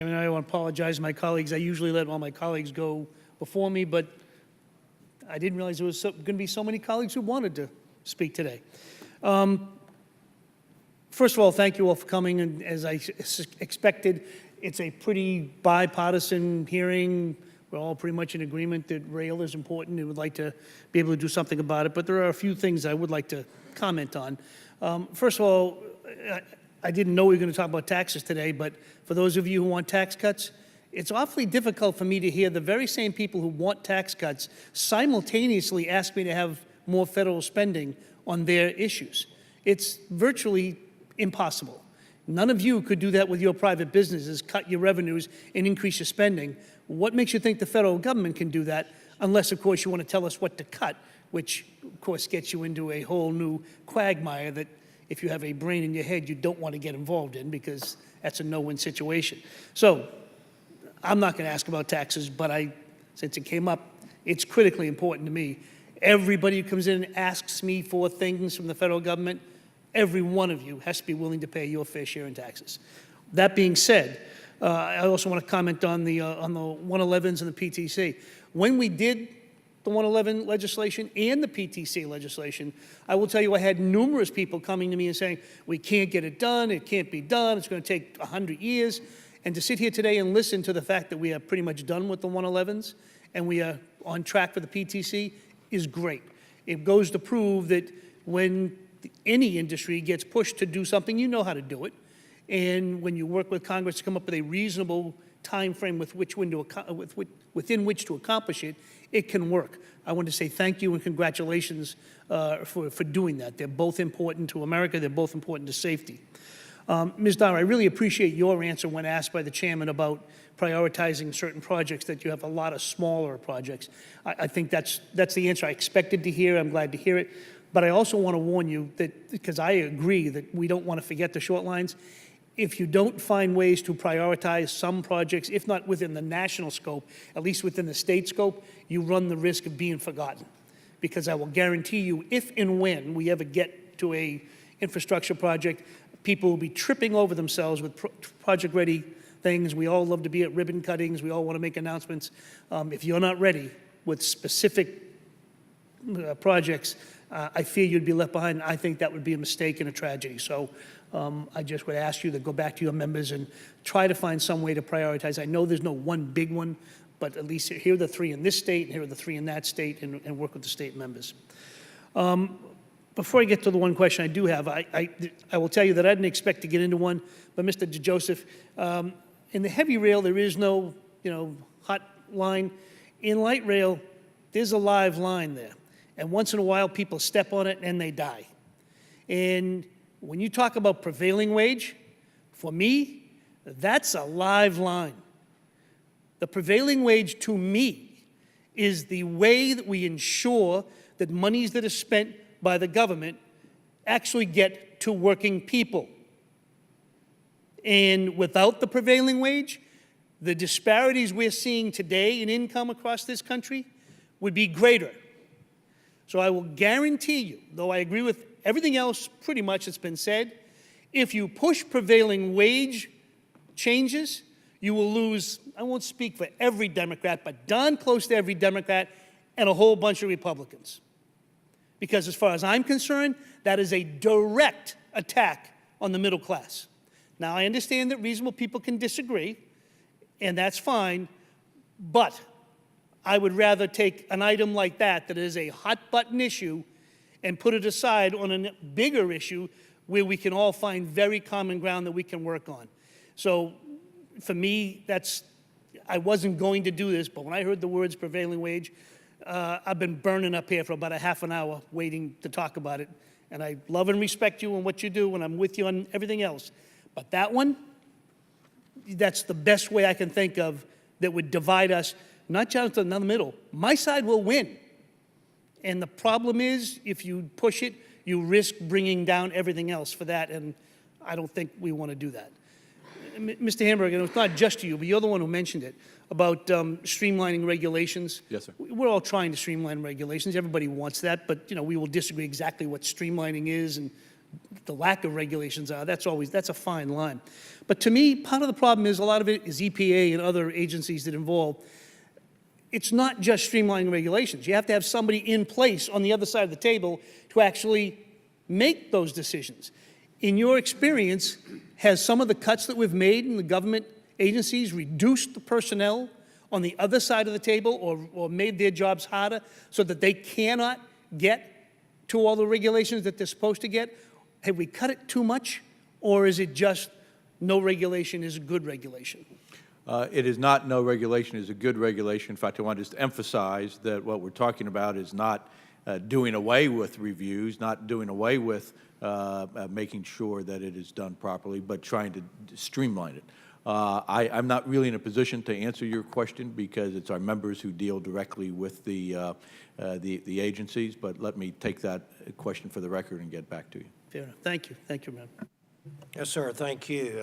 I mean, I want to apologize to my colleagues. I usually let all my colleagues go before me, but I didn't realize there was going to be so many colleagues who wanted to speak today. First of all, thank you all for coming, and as I expected, it's a pretty bipartisan hearing. We're all pretty much in agreement that rail is important and would like to be able to do something about it, but there are a few things I would like to comment on. First of all, I didn't know we were going to talk about taxes today, but for those of you who want tax cuts, it's awfully difficult for me to hear the very same people who want tax cuts simultaneously ask me to have more federal spending on their issues. It's virtually impossible. None of you could do that with your private businesses, cut your revenues and increase your spending. What makes you think the federal government can do that, unless, of course, you want to tell us what to cut, which, of course, gets you into a whole new quagmire that if you have a brain in your head, you don't want to get involved in, because that's a no-win situation. So I'm not going to ask about taxes, but since it came up, it's critically important to me. Everybody who comes in and asks me for things from the federal government, every one of you has to be willing to pay your fair share in taxes. That being said, I also want to comment on the 111s and the PTC. When we did the 111 legislation and the PTC legislation, I will tell you I had numerous people coming to me and saying, we can't get it done, it can't be done, it's going to take 100 years. And to sit here today and listen to the fact that we are pretty much done with the 111s and we are on track for the PTC is great. It goes to prove that when any industry gets pushed to do something, you know how to do it. And when you work with Congress to come up with a reasonable time frame within which to accomplish it, it can work. I want to say thank you and congratulations for doing that. They're both important to America. They're both important to safety. Ms. Dara, I really appreciate your answer when asked by the chairman about prioritizing certain projects, that you have a lot of smaller projects. I think that's the answer I expected to hear. I'm glad to hear it. But I also want to warn you that, because I agree that we don't want to forget the short lines, if you don't find ways to prioritize some projects, if not within the national scope, at least within the state scope, you run the risk of being forgotten. Because I will guarantee you, if and when we ever get to a infrastructure project, people will be tripping over themselves with project-ready things. We all love to be at ribbon cuttings. We all want to make announcements. If you're not ready with specific projects, I fear you'd be left behind. I think that would be a mistake and a tragedy. So I just would ask you to go back to your members and try to find some way to prioritize. I know there's no one big one, but at least here are the three in this state, and here are the three in that state, and work with the state members. Before I get to the one question I do have, I will tell you that I didn't expect to get into one, but Mr. DeJoseph, in the heavy rail, there is no, hot line. In light rail, there's a live line there. And once in a while, people step on it and they die. And when you talk about prevailing wage, for me, that's a live line. The prevailing wage, to me, is the way that we ensure that monies that are spent by the government actually get to working people. And without the prevailing wage, the disparities we're seeing today in income across this country would be greater. So I will guarantee you, though I agree with everything else pretty much that's been said, if you push prevailing wage changes, you will lose, I won't speak for every Democrat, but darn close to every Democrat and a whole bunch of Republicans. Because as far as I'm concerned, that is a direct attack on the middle class. Now, I understand that reasonable people can disagree, and that's fine, but I would rather take an item like that is a hot-button issue and put it aside on a bigger issue where we can all find very common ground that we can work on. So for me, I wasn't going to do this, but when I heard the words prevailing wage, I've been burning up here for about a half an hour waiting to talk about it. And I love and respect you and what you do, and I'm with you on everything else. But that one, that's the best way I can think of that would divide us, not just in the middle. My side will win. And the problem is, if you push it, you risk bringing down everything else for that, and I don't think we want to do that. Mr. Hamburg, and it's not just you, but you're the one who mentioned it, about streamlining regulations. Yes, sir. We're all trying to streamline regulations. Everybody wants that, but we will disagree exactly what streamlining is and the lack of regulations are, that's a fine line. But to me, part of the problem is a lot of it is EPA and other agencies that involve. It's not just streamlining regulations. You have to have somebody in place on the other side of the table to actually make those decisions. In your experience, has some of the cuts that we've made in the government agencies reduced the personnel on the other side of the table or made their jobs harder so that they cannot get to all the regulations that they're supposed to get? Have we cut it too much, or is it just no regulation is a good regulation? It is not no regulation is a good regulation. In fact, I want to just emphasize that what we're talking about is not doing away with reviews, not doing away with making sure that it is done properly, but trying to streamline it. I'm not really in a position to answer your question because it's our members who deal directly with the agencies, but let me take that question for the record and get back to you. Fair enough. Thank you. Thank you, ma'am. Yes, sir. Thank you.